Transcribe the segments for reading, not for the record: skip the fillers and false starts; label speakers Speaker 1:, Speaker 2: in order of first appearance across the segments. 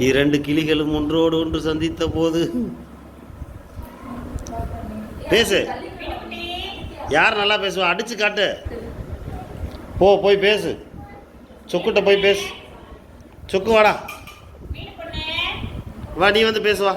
Speaker 1: இரண்டு கிளிகளும் ஒன்றோடு ஒன்று சந்தித்த போது. பேசு. யார் நல்லா பேசுவா? அடிச்சு காட்டு. போய் பேசு. சொக்குட்ட போய் பேசு. சொக்கு வாடா. வா, நீ வந்து பேசுவா.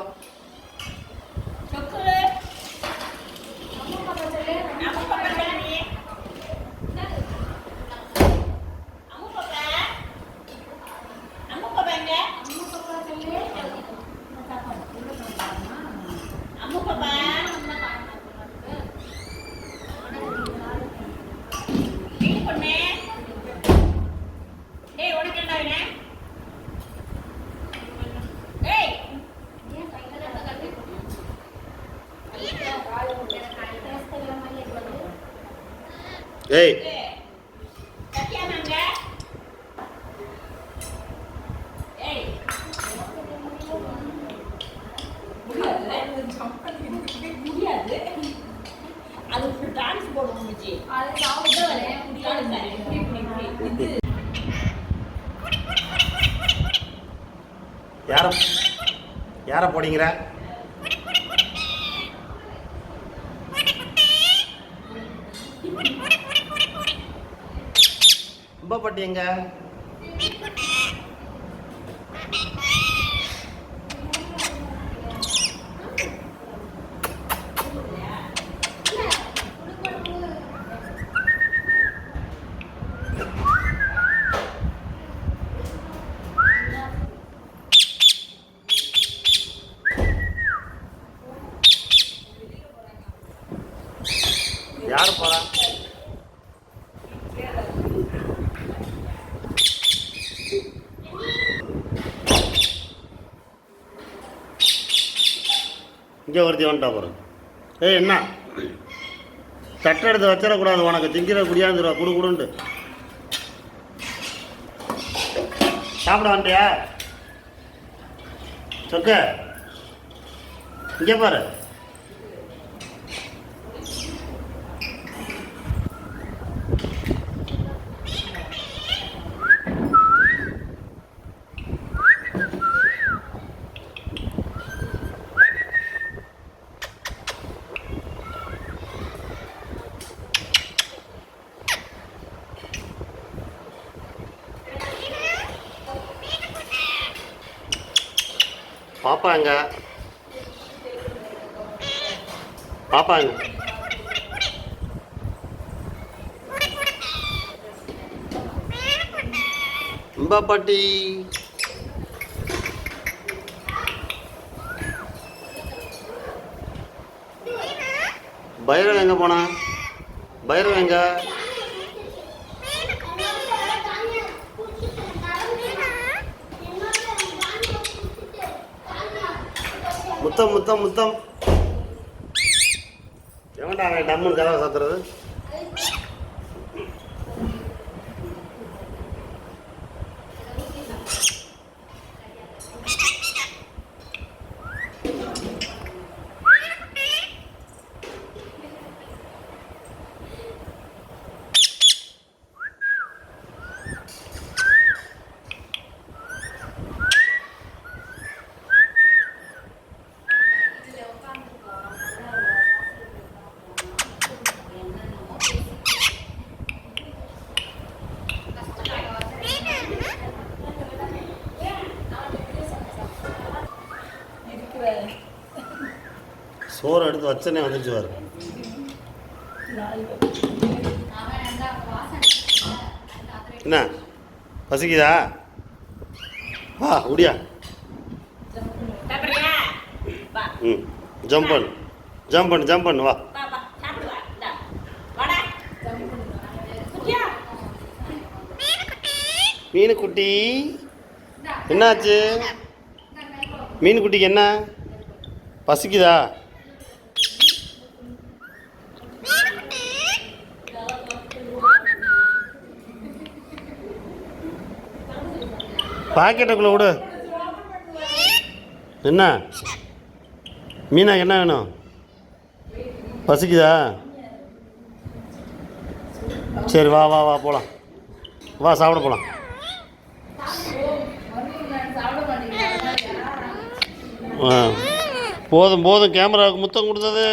Speaker 1: ஏய், யார போடிங்கிற? பட்டி எங்க? யாரு போறா? இங்கே ஒருத்தி வந்துட்டா போகிறேன். என்ன தட்டை எடுத்து வச்சிடக்கூடாது, உனக்கு திங்கிற குடியாந்துருவா. குடுன்ட்டு சாப்பிட வந்துட்டியா? சொக்க இங்கே பாரு. பாப்பா எங்க? பாப்பா எங்க? பாட்டி பைரவ் எங்க போனா? பைரவ் எங்க? முத்தம் முத்தம் முத்தம். எவன்டா அவன் டம்முன்னு கதவை சாத்துறது? சோறு எடுத்து வச்சனே வந்துச்சு பாரு. என்ன பசிக்குதா? வா உடியா. ம் ஜம்ப் பண்ணு ஜம்ப் பண்ணு ஜம்ப் பண்ணு. வா மீனுக்குட்டி. என்னாச்சு? மீனுக்குட்டிக்கு என்ன பசிக்குதா? பாக்கெட்டுக்குள்ள விடு. என்ன மீனா என்ன வேணும்? பசிக்குதா? சரி வா வா வா போகலாம். வா சாப்பிட போகலாம். போதும் போதும், கேமராவுக்கு முத்தம் கொடுத்தது.